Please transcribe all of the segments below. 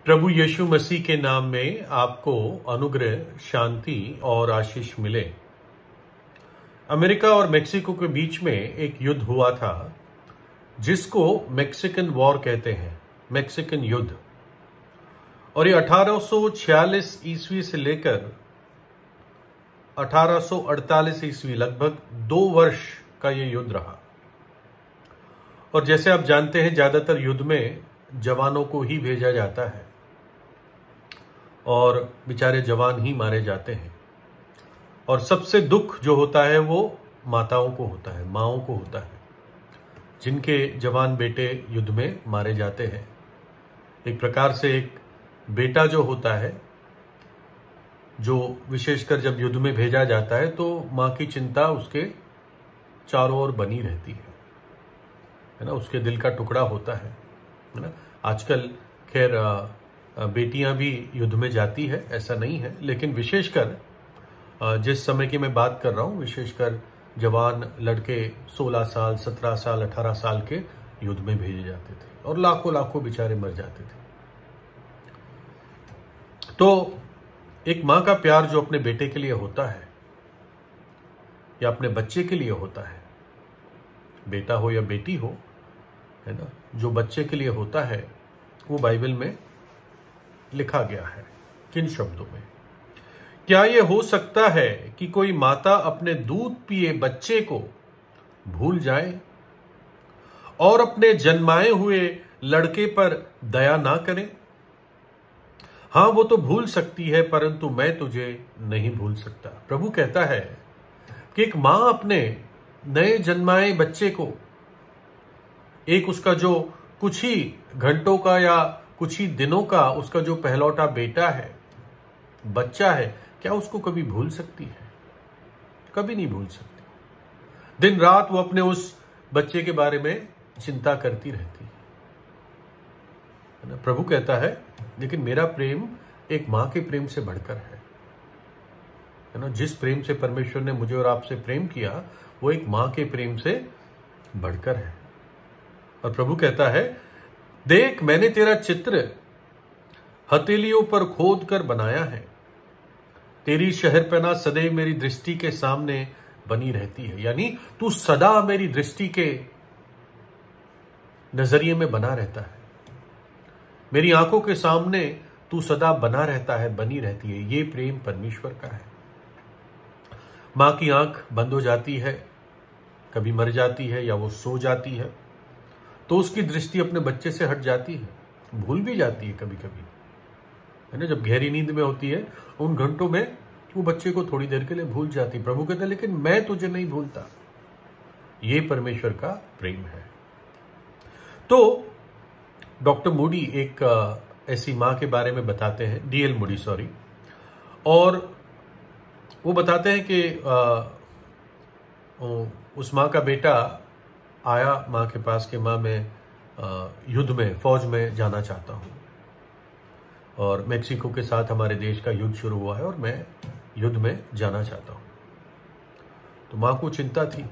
प्रभु यीशु मसीह के नाम में आपको अनुग्रह, शांति और आशीष मिले। अमेरिका और मेक्सिको के बीच में एक युद्ध हुआ था जिसको मैक्सिकन वॉर कहते हैं, मैक्सिकन युद्ध। और ये 1846 ईस्वी से लेकर 1848 ईस्वी, लगभग 2 वर्ष का ये युद्ध रहा। और जैसे आप जानते हैं, ज्यादातर युद्ध में जवानों को ही भेजा जाता है और बेचारे जवान ही मारे जाते हैं। और सबसे दुख जो होता है वो माताओं को होता है, माओं को होता है, जिनके जवान बेटे युद्ध में मारे जाते हैं। एक प्रकार से एक बेटा जो होता है, जो विशेषकर जब युद्ध में भेजा जाता है, तो मां की चिंता उसके चारों ओर बनी रहती है ना। उसके दिल का टुकड़ा होता है ना। आजकल खैर बेटियां भी युद्ध में जाती है, ऐसा नहीं है, लेकिन विशेषकर जिस समय की मैं बात कर रहा हूं, विशेषकर जवान लड़के 16 साल, 17 साल, 18 साल के युद्ध में भेजे जाते थे और लाखों लाखों बेचारे मर जाते थे। तो एक मां का प्यार जो अपने बेटे के लिए होता है या अपने बच्चे के लिए होता है, बेटा हो या बेटी हो, है ना, जो बच्चे के लिए होता है, वो बाइबल में लिखा गया है। किन शब्दों में? क्या यह हो सकता है कि कोई माता अपने दूध पिए बच्चे को भूल जाए और अपने जन्माए हुए लड़के पर दया ना करे? हां, वो तो भूल सकती है, परंतु मैं तुझे नहीं भूल सकता। प्रभु कहता है कि एक मां अपने नए जन्माए बच्चे को, एक उसका जो कुछ ही घंटों का या कुछ ही दिनों का उसका जो पहलौटा बेटा है, बच्चा है, क्या उसको कभी भूल सकती है? कभी नहीं भूल सकती। दिन रात वो अपने उस बच्चे के बारे में चिंता करती रहती है ना। प्रभु कहता है, लेकिन मेरा प्रेम एक मां के प्रेम से बढ़कर है ना। जिस प्रेम से परमेश्वर ने मुझे और आपसे प्रेम किया, वो एक मां के प्रेम से बढ़कर है। और प्रभु कहता है, देख, मैंने तेरा चित्र हथेलियों पर खोद कर बनाया है। तेरी शहरपनाह सदैव मेरी दृष्टि के सामने बनी रहती है। यानी तू सदा मेरी दृष्टि के नजरिए में बना रहता है, मेरी आंखों के सामने तू सदा बना रहता है, बनी रहती है। ये प्रेम परमेश्वर का है। मां की आंख बंद हो जाती है, कभी मर जाती है या वो सो जाती है, तो उसकी दृष्टि अपने बच्चे से हट जाती है, भूल भी जाती है कभी कभी, है ना। जब गहरी नींद में होती है, उन घंटों में वो बच्चे को थोड़ी देर के लिए भूल जाती है। प्रभु कहते हैं, लेकिन मैं तुझे नहीं भूलता। ये परमेश्वर का प्रेम है। तो डॉक्टर मूडी एक ऐसी मां के बारे में बताते हैं, डीएल मूडी, सॉरी, और वो बताते हैं कि उस मां का बेटा आया मां के पास कि मां, मैं युद्ध में, फौज में जाना चाहता हूं और मेक्सिको के साथ हमारे देश का युद्ध शुरू हुआ है और मैं युद्ध में जाना चाहता हूं। तो मां को चिंता थी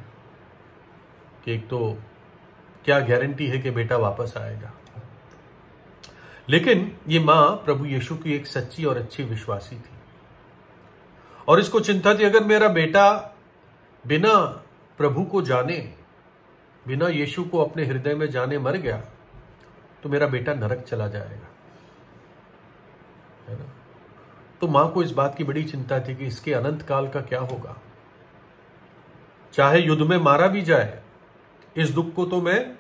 कि एक तो क्या गारंटी है कि बेटा वापस आएगा। लेकिन ये मां प्रभु यीशु की एक सच्ची और अच्छी विश्वासी थी और इसको चिंता थी, अगर मेरा बेटा बिना प्रभु को जाने, बिना यीशु को अपने हृदय में जाने मर गया, तो मेरा बेटा नरक चला जाएगा, है ना। तो मां को इस बात की बड़ी चिंता थी कि इसके अनंत काल का क्या होगा। चाहे युद्ध में मारा भी जाए, इस दुख को तो मैं,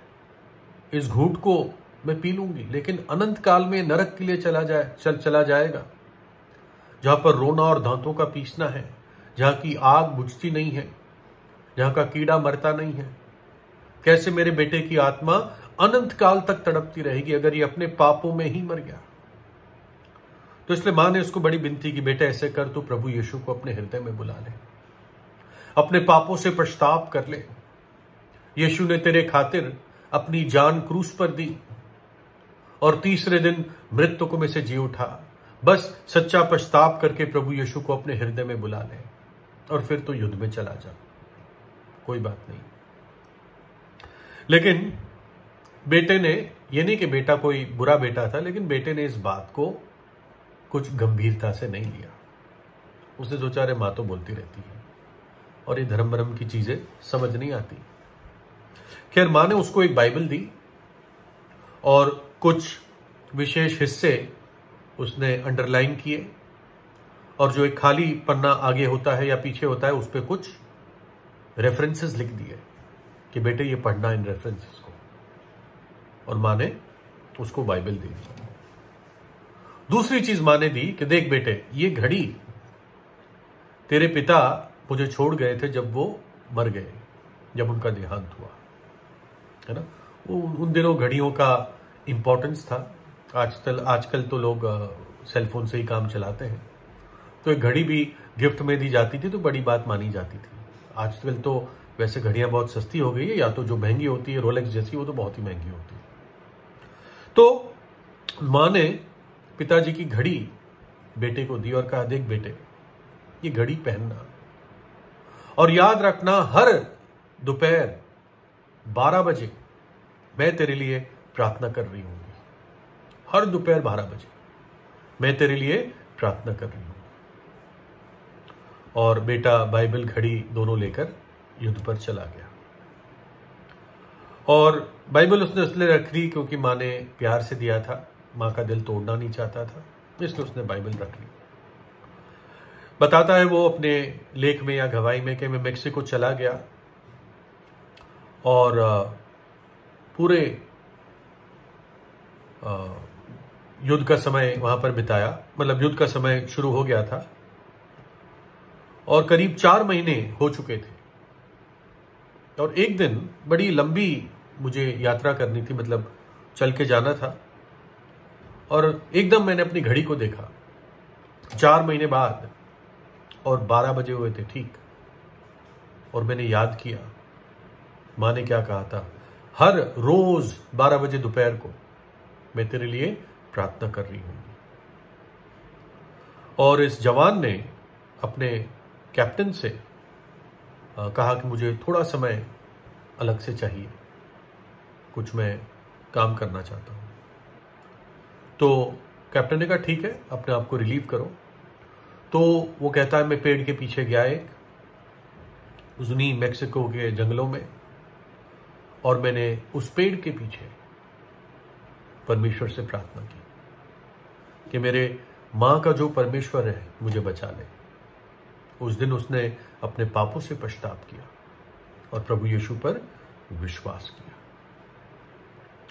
इस घूंट को मैं पी लूंगी, लेकिन अनंत काल में नरक के लिए चला जाएगा, जहां पर रोना और दांतों का पीसना है, जहां की आग बुझती नहीं है, जहां का कीड़ा मरता नहीं है। कैसे मेरे बेटे की आत्मा अनंत काल तक तड़पती रहेगी अगर ये अपने पापों में ही मर गया। तो इसलिए मां ने उसको बड़ी विनती की, बेटा ऐसे कर, तो प्रभु यीशु को अपने हृदय में बुला ले, अपने पापों से पश्चाताप कर ले। यीशु ने तेरे खातिर अपनी जान क्रूस पर दी और तीसरे दिन मृतकों में से जी उठा। बस सच्चा पश्चाताप करके प्रभु यीशु को अपने हृदय में बुला ले और फिर तो युद्ध में चला जा, कोई बात नहीं। लेकिन बेटे ने ये नहीं कि बेटा कोई बुरा बेटा था, लेकिन बेटे ने इस बात को कुछ गंभीरता से नहीं लिया। उसने सोचा अरे माँ तो बोलती रहती है और ये धर्म भरम की चीजें समझ नहीं आती। खैर माँ ने उसको एक बाइबल दी और कुछ विशेष हिस्से उसने अंडरलाइन किए, और जो एक खाली पन्ना आगे होता है या पीछे होता है उस पर कुछ रेफरेंसेस लिख दिए कि बेटे ये पढ़ना इन रेफरेंसेस को, और माँ ने उसको बाइबल दे दी। दूसरी चीज माँ ने दी कि देख बेटे, ये घड़ी तेरे पिता मुझे छोड़ गए थे जब वो मर गए, जब उनका देहांत हुआ, है ना। उन दिनों घड़ियों का इंपॉर्टेंस था। आजकल तो लोग सेलफोन से ही काम चलाते हैं, तो एक घड़ी भी गिफ्ट में दी जाती थी तो बड़ी बात मानी जाती थी। आजकल तो वैसे घड़ियां बहुत सस्ती हो गई है, या तो जो महंगी होती है रोलेक्स जैसी, वो तो बहुत ही महंगी होती है। तो माँ ने पिताजी की घड़ी बेटे को दी और कहा देख बेटे, ये घड़ी पहनना और याद रखना हर दोपहर 12 बजे मैं तेरे लिए प्रार्थना कर रही हूंगी। हर दोपहर 12 बजे मैं तेरे लिए प्रार्थना कर रही हूं। और बेटा बाइबल घड़ी दोनों लेकर युद्ध पर चला गया, और बाइबल उसने इसलिए रख ली क्योंकि माँ ने प्यार से दिया था, माँ का दिल तोड़ना नहीं चाहता था, इसलिए उसने बाइबल रख ली। बताता है वो अपने लेख में या गवाही में कि मैं मेक्सिको चला गया और पूरे युद्ध का समय वहां पर बिताया। मतलब युद्ध का समय शुरू हो गया था और करीब 4 महीने हो चुके थे, और एक दिन बड़ी लंबी मुझे यात्रा करनी थी, मतलब चल के जाना था, और एकदम मैंने अपनी घड़ी को देखा 4 महीने बाद और 12 बजे हुए थे ठीक। और मैंने याद किया माँ ने क्या कहा था, हर रोज 12 बजे दोपहर को मैं तेरे लिए प्रार्थना कर रही हूं। और इस जवान ने अपने कैप्टन से कहा कि मुझे थोड़ा समय अलग से चाहिए, कुछ मैं काम करना चाहता हूं। तो कैप्टन ने कहा ठीक है, अपने आप को रिलीव करो। तो वो कहता है मैं पेड़ के पीछे गया एक उन्हीं मेक्सिको के जंगलों में, और मैंने उस पेड़ के पीछे परमेश्वर से प्रार्थना की कि मेरे माँ का जो परमेश्वर है मुझे बचा ले। उस दिन उसने अपने पापों से पश्चाताप किया और प्रभु यीशु पर विश्वास किया,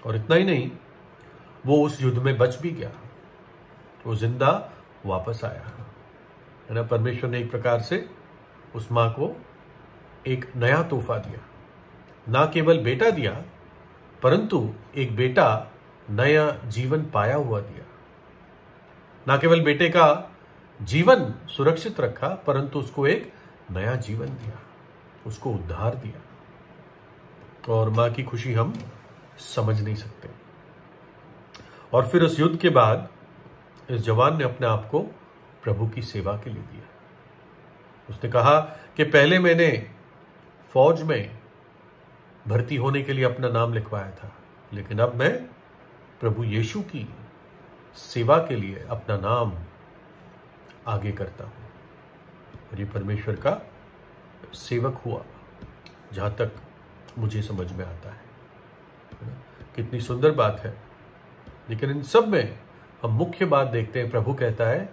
और इतना ही नहीं, वो उस युद्ध में बच भी गया, वो जिंदा वापस आया, है ना। परमेश्वर ने एक प्रकार से उस माँ को एक नया तोहफा दिया, ना केवल बेटा दिया परंतु एक बेटा नया जीवन पाया हुआ दिया। ना केवल बेटे का जीवन सुरक्षित रखा परंतु उसको एक नया जीवन दिया, उसको उद्धार दिया, और मां की खुशी हम समझ नहीं सकते। और फिर उस युद्ध के बाद इस जवान ने अपने आप को प्रभु की सेवा के लिए दिया। उसने कहा कि पहले मैंने फौज में भर्ती होने के लिए अपना नाम लिखवाया था, लेकिन अब मैं प्रभु यीशु की सेवा के लिए अपना नाम आगे करता हूं। और ये परमेश्वर का सेवक हुआ, जहां तक मुझे समझ में आता है। कितनी सुंदर बात है। लेकिन इन सब में हम मुख्य बात देखते हैं, प्रभु कहता है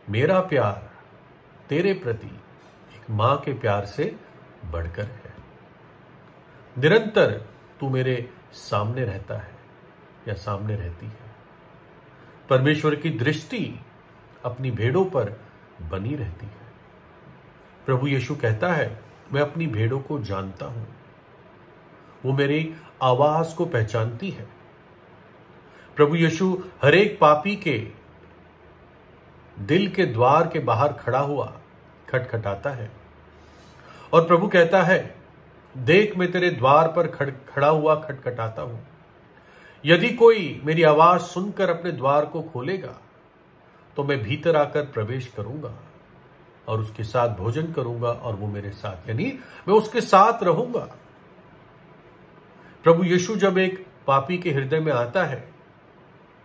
मेरा प्यार तेरे प्रति एक मां के प्यार से बढ़कर है। निरंतर तू मेरे सामने रहता है या सामने रहती है। परमेश्वर की दृष्टि अपनी भेड़ों पर बनी रहती है। प्रभु यीशु कहता है मैं अपनी भेड़ों को जानता हूं, वो मेरी आवाज को पहचानती है। प्रभु यीशु हर एक पापी के दिल के द्वार के बाहर खड़ा हुआ खटखटाता है, और प्रभु कहता है देख मैं तेरे द्वार पर खड़ा हुआ खटखटाता हूं। यदि कोई मेरी आवाज सुनकर अपने द्वार को खोलेगा तो मैं भीतर आकर प्रवेश करूंगा और उसके साथ भोजन करूंगा और वो मेरे साथ, यानी मैं उसके साथ रहूंगा। प्रभु यीशु जब एक पापी के हृदय में आता है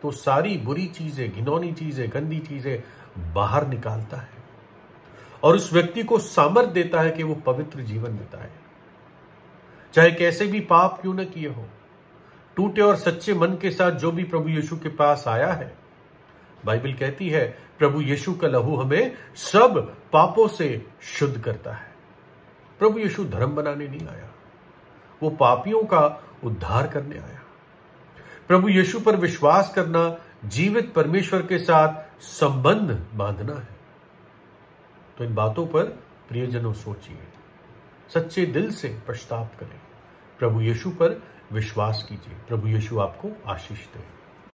तो सारी बुरी चीजें, घिनौनी चीजें, गंदी चीजें बाहर निकालता है और उस व्यक्ति को सामर्थ्य देता है कि वो पवित्र जीवन बिताए, चाहे कैसे भी पाप क्यों न किए हो। टूटे और सच्चे मन के साथ जो भी प्रभु यीशु के पास आया है, बाइबल कहती है प्रभु यीशु का लहू हमें सब पापों से शुद्ध करता है। प्रभु यीशु धर्म बनाने नहीं आया, वो पापियों का उद्धार करने आया। प्रभु यीशु पर विश्वास करना जीवित परमेश्वर के साथ संबंध बांधना है। तो इन बातों पर प्रियजनों सोचिए, सच्चे दिल से पश्चाताप करें, प्रभु यीशु पर विश्वास कीजिए। प्रभु यीशु आपको आशीष दे।